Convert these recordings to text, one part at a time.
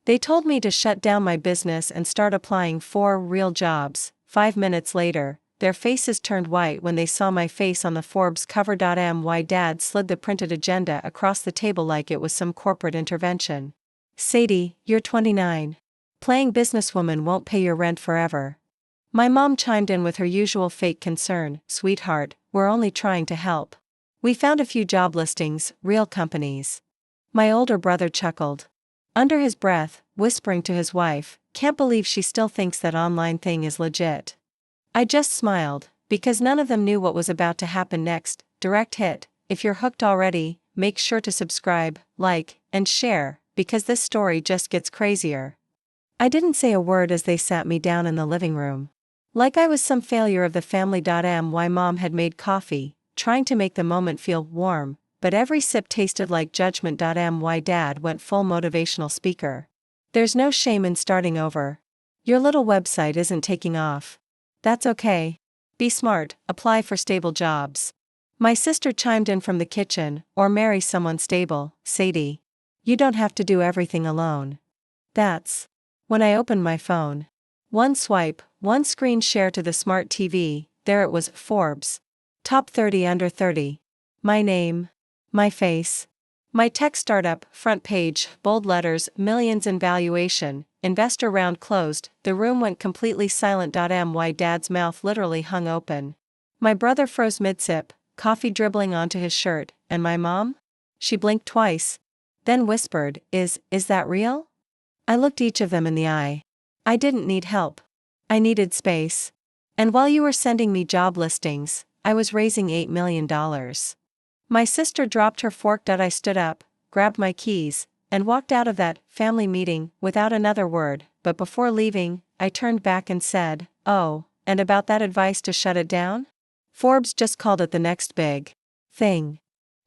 They told me to shut down my business and start applying for real jobs. 5 minutes later, their faces turned white when they saw my face on the Forbes cover. My dad slid the printed agenda across the table like it was some corporate intervention. Sadie, you're 29. Playing businesswoman won't pay your rent forever. My mom chimed in with her usual fake concern. Sweetheart, we're only trying to help. We found a few job listings, real companies. My older brother chuckled under his breath, whispering to his wife, can't believe she still thinks that online thing is legit. I just smiled, because none of them knew what was about to happen next. Direct hit. If you're hooked already, make sure to subscribe, like, and share, because this story just gets crazier. I didn't say a word as they sat me down in the living room. Like I was some failure of the family. My mom had made coffee, trying to make the moment feel warm, but every sip tasted like judgment. My dad went full motivational speaker. There's no shame in starting over. Your little website isn't taking off. That's okay. Be smart, apply for stable jobs. My sister chimed in from the kitchen, or marry someone stable. Sadie, you don't have to do everything alone. That's when I opened my phone. One swipe, one screen share to the smart TV, there it was, Forbes. Top 30 under 30. My name. My face. My tech startup, front page, bold letters, millions in valuation, investor round closed. The room went completely silent. My dad's mouth literally hung open. My brother froze mid-sip, coffee dribbling onto his shirt, and my mom? She blinked twice. Then whispered, Is that real? I looked each of them in the eye. I didn't need help. I needed space. And while you were sending me job listings, I was raising $8 million. My sister dropped her fork. I stood up, grabbed my keys, and walked out of that family meeting without another word, but before leaving, I turned back and said, oh, and about that advice to shut it down? Forbes just called it the next big thing.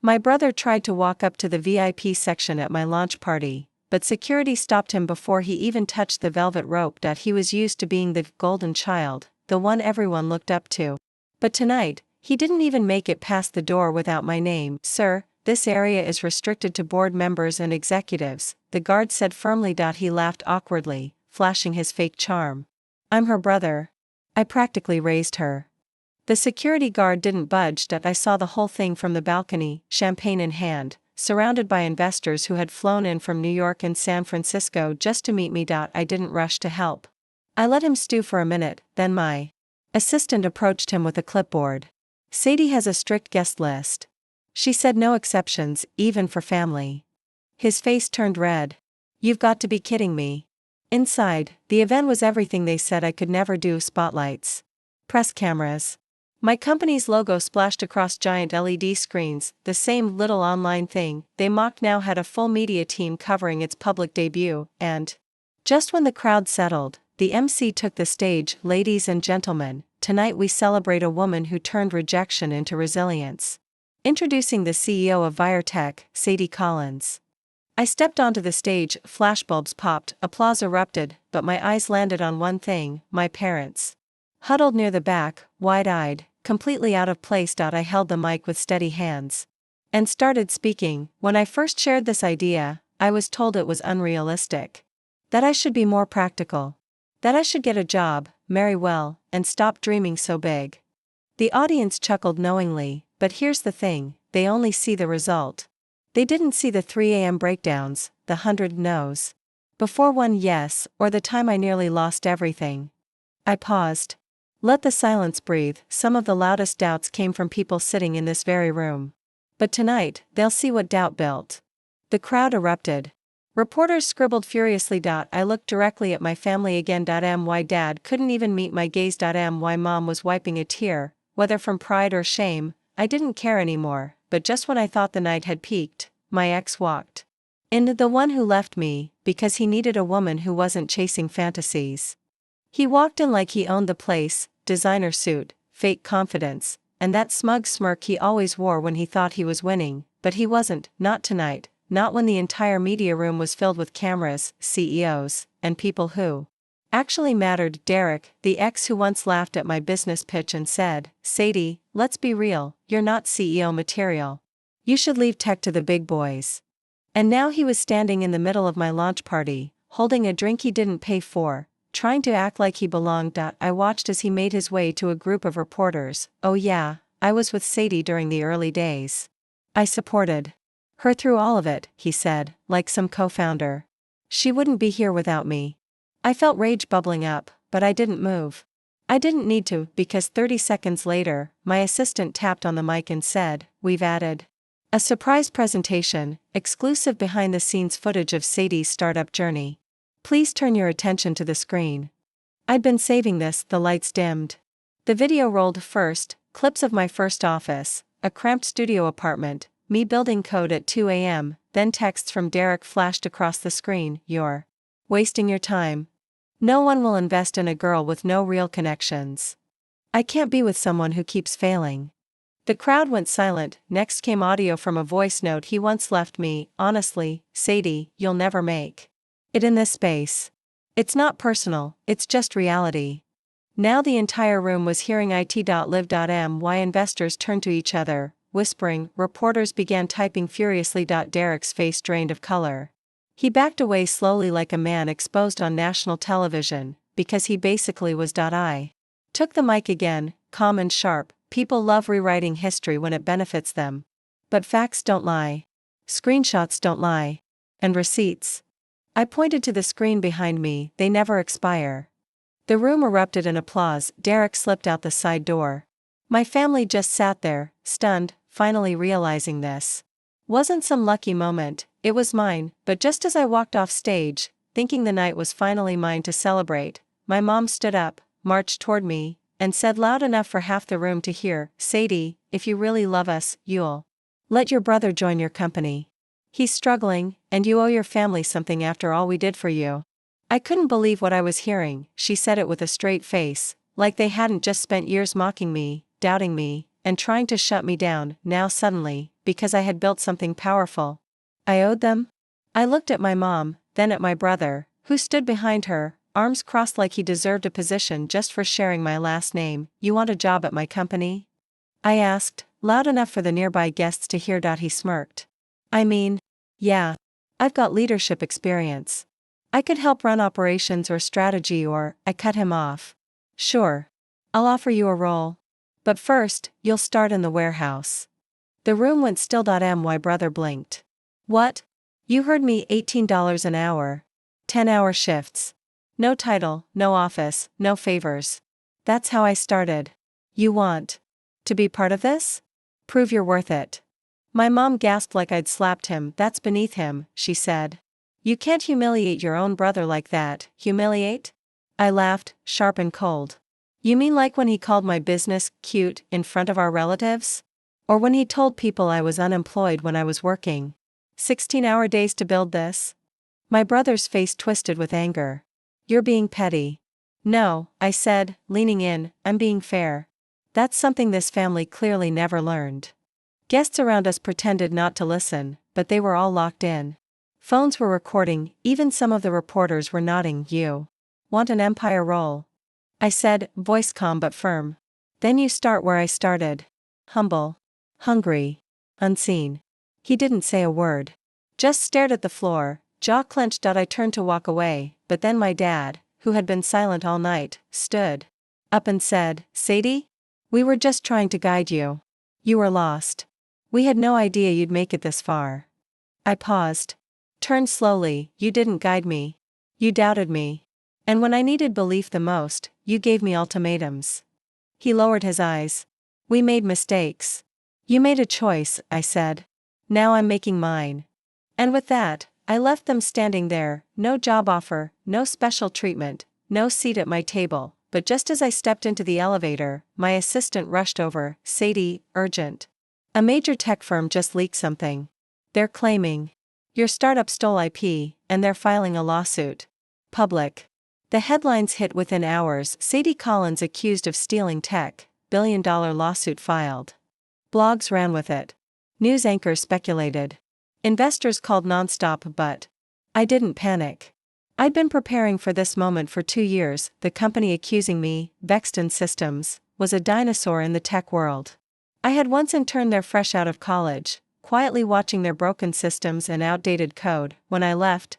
My brother tried to walk up to the VIP section at my launch party, but security stopped him before he even touched the velvet rope. He was used to being the golden child, the one everyone looked up to. But tonight, he didn't even make it past the door without my name. Sir, this area is restricted to board members and executives, the guard said firmly. He laughed awkwardly, flashing his fake charm. I'm her brother. I practically raised her. The security guard didn't budge. I saw the whole thing from the balcony, champagne in hand, surrounded by investors who had flown in from New York and San Francisco just to meet me. I didn't rush to help. I let him stew for a minute, then my assistant approached him with a clipboard. Sadie has a strict guest list. She said no exceptions, even for family. His face turned red. You've got to be kidding me. Inside, the event was everything they said I could never do: spotlights, press cameras. My company's logo splashed across giant LED screens, the same little online thing they mocked now had a full media team covering its public debut, and just when the crowd settled, the MC took the stage. Ladies and gentlemen, tonight we celebrate a woman who turned rejection into resilience. Introducing the CEO of Viretech, Sadie Collins. I stepped onto the stage, flashbulbs popped, applause erupted, but my eyes landed on one thing: my parents. Huddled near the back, wide-eyed, completely out of place. I held the mic with steady hands and started speaking. When I first shared this idea, I was told it was unrealistic. That I should be more practical. That I should get a job, marry well, and stop dreaming so big. The audience chuckled knowingly, but here's the thing, they only see the result. They didn't see the 3 a.m. breakdowns, the 100 no's before one yes, or the time I nearly lost everything. I paused. Let the silence breathe. Some of the loudest doubts came from people sitting in this very room. But tonight, they'll see what doubt built. The crowd erupted. Reporters scribbled furiously. I looked directly at my family again. My dad couldn't even meet my gaze. My mom was wiping a tear, whether from pride or shame, I didn't care anymore. But just when I thought the night had peaked, my ex walked in, the one who left me, because he needed a woman who wasn't chasing fantasies. He walked in like he owned the place, designer suit, fake confidence, and that smug smirk he always wore when he thought he was winning, but he wasn't, not tonight. Not when the entire media room was filled with cameras, CEOs, and people who actually mattered. Derek, the ex who once laughed at my business pitch and said, Sadie, let's be real, you're not CEO material. You should leave tech to the big boys. And now he was standing in the middle of my launch party, holding a drink he didn't pay for, trying to act like he belonged. I watched as he made his way to a group of reporters. Oh yeah, I was with Sadie during the early days. I supported her through all of it, he said, like some co-founder. She wouldn't be here without me. I felt rage bubbling up, but I didn't move. I didn't need to, because 30 seconds later, my assistant tapped on the mic and said, "We've added a surprise presentation, exclusive behind-the-scenes footage of Sadie's startup journey. Please turn your attention to the screen." I'd been saving this. The lights dimmed. The video rolled first, clips of my first office, a cramped studio apartment, me building code at 2 a.m., then texts from Derek flashed across the screen. "You're wasting your time. No one will invest in a girl with no real connections. I can't be with someone who keeps failing." The crowd went silent. Next came audio from a voice note he once left me. "Honestly, Sadie, you'll never make it in this space. It's not personal, it's just reality." Now the entire room was hearing it.live.my. Investors turned to each other, whispering. Reporters began typing furiously. Derek's face drained of color. He backed away slowly like a man exposed on national television, because he basically was. I took the mic again, calm and sharp. "People love rewriting history when it benefits them. But facts don't lie. Screenshots don't lie. And receipts." I pointed to the screen behind me. "They never expire." The room erupted in applause. Derek slipped out the side door. My family just sat there, stunned, finally realizing this wasn't some lucky moment, it was mine. But just as I walked off stage, thinking the night was finally mine to celebrate, my mom stood up, marched toward me, and said loud enough for half the room to hear, "Sadie, if you really love us, you'll let your brother join your company. He's struggling, and you owe your family something after all we did for you." I couldn't believe what I was hearing. She said it with a straight face, like they hadn't just spent years mocking me, doubting me, and trying to shut me down. Now suddenly, because I had built something powerful, I owed them? I looked at my mom, then at my brother, who stood behind her, arms crossed like he deserved a position just for sharing my last name. "You want a job at my company?" I asked, loud enough for the nearby guests to hear. He smirked. "I mean, yeah. I've got leadership experience. I could help run operations or strategy." Or, I cut him off. "Sure. I'll offer you a role. But first, you'll start in the warehouse." The room went still. My brother blinked. "What? You heard me. $18 an hour. 10-hour shifts. No title, no office, no favors. That's how I started. You want to be part of this? Prove you're worth it." My mom gasped like I'd slapped him. "That's beneath him," she said. "You can't humiliate your own brother like that." "Humiliate?" I laughed, sharp and cold. "You mean like when he called my business cute in front of our relatives? Or when he told people I was unemployed when I was working 16-hour days to build this?" My brother's face twisted with anger. "You're being petty." "No," I said, leaning in, "I'm being fair. That's something this family clearly never learned." Guests around us pretended not to listen, but they were all locked in. Phones were recording, even some of the reporters were nodding. "You want an empire role?" I said, voice calm but firm. "Then you start where I started. Humble. Hungry. Unseen." He didn't say a word. Just stared at the floor, jaw clenched. I turned to walk away, but then my dad, who had been silent all night, stood up and said, "Sadie? We were just trying to guide you. You were lost. We had no idea you'd make it this far." I paused. Turned slowly. "You didn't guide me. You doubted me. And when I needed belief the most, you gave me ultimatums." He lowered his eyes. "We made mistakes. You made a choice," I said. "Now I'm making mine." And with that, I left them standing there, no job offer, no special treatment, no seat at my table. But just as I stepped into the elevator, my assistant rushed over. "Sadie, urgent. A major tech firm just leaked something. They're claiming your startup stole IP, and they're filing a lawsuit." Public. The headlines hit within hours. "Sadie Collins accused of stealing tech, billion-dollar lawsuit filed." Blogs ran with it. News anchors speculated. Investors called nonstop, but I didn't panic. I'd been preparing for this moment for 2 years. The company accusing me, Bexton Systems, was a dinosaur in the tech world. I had once interned there fresh out of college, quietly watching their broken systems and outdated code. When I left,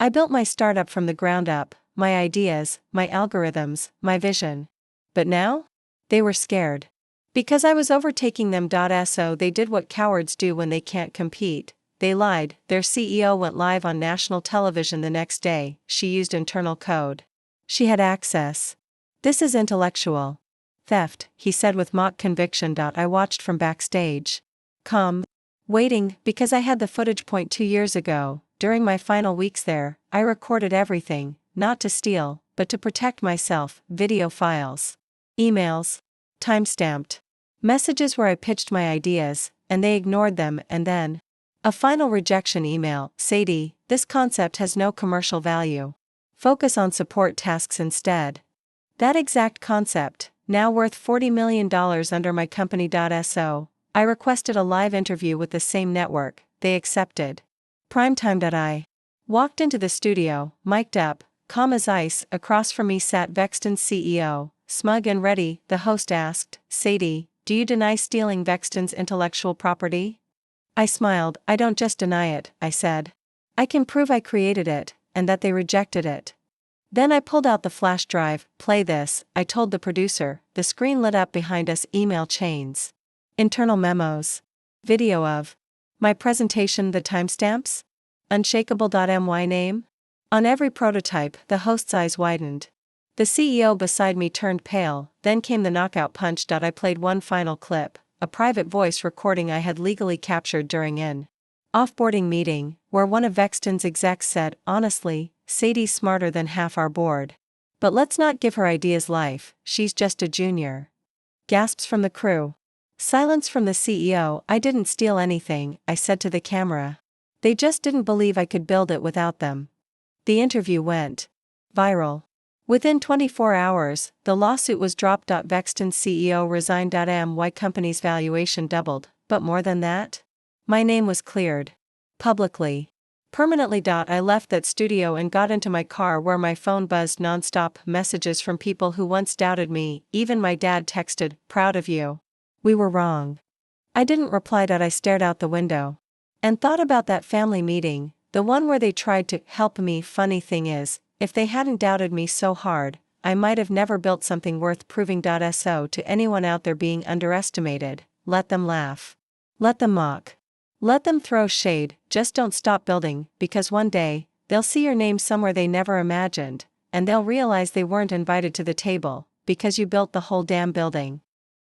I built my startup from the ground up, my ideas, my algorithms, my vision. But now? They were scared. Because I was overtaking them. So they did what cowards do when they can't compete. They lied. Their CEO went live on national television the next day. She used internal code. She had access. This is intellectual theft, he said with mock conviction. I watched from backstage. Calm. Waiting, because I had the footage. 2 years ago, during my final weeks there, I recorded everything, not to steal, but to protect myself. Video files. Emails. Timestamped. Messages where I pitched my ideas, and they ignored them, and then a final rejection email. Sadie, this concept has no commercial value. Focus on support tasks instead. That exact concept, now worth $40 million under my company. I requested a live interview with the same network. They accepted. Primetime. I walked into the studio, mic'd up, calm as ice. Across from me sat Vexton's CEO, smug and ready. The host asked, Sadie, do you deny stealing Vexton's intellectual property? I smiled. I don't just deny it, I said. I can prove I created it, and that they rejected it. Then I pulled out the flash drive. Play this, I told the producer. The screen lit up behind us. Email chains. Internal memos. Video of my presentation. The timestamps. Unshakable.my name. On every prototype. The host's eyes widened. The CEO beside me turned pale. Then came the knockout punch. I played one final clip, a private voice recording I had legally captured during an offboarding meeting, where one of Vexton's execs said, honestly, Sadie's smarter than half our board. But let's not give her ideas life, she's just a junior. Gasps from the crew. Silence from the CEO. I didn't steal anything, I said to the camera. They just didn't believe I could build it without them. The interview went viral. Within 24 hours, the lawsuit was dropped. Vexton's CEO resigned. My company's valuation doubled, but more than that? My name was cleared. Publicly. Permanently. I left that studio and got into my car where my phone buzzed nonstop. Messages from people who once doubted me. Even my dad texted, proud of you. We were wrong. I didn't reply. I stared out the window and thought about that family meeting, the one where they tried to help me. Funny thing is, if they hadn't doubted me so hard, I might have never built something worth proving. So to anyone out there being underestimated, let them laugh. Let them mock. Let them throw shade, just don't stop building, because one day, they'll see your name somewhere they never imagined, and they'll realize they weren't invited to the table, because you built the whole damn building.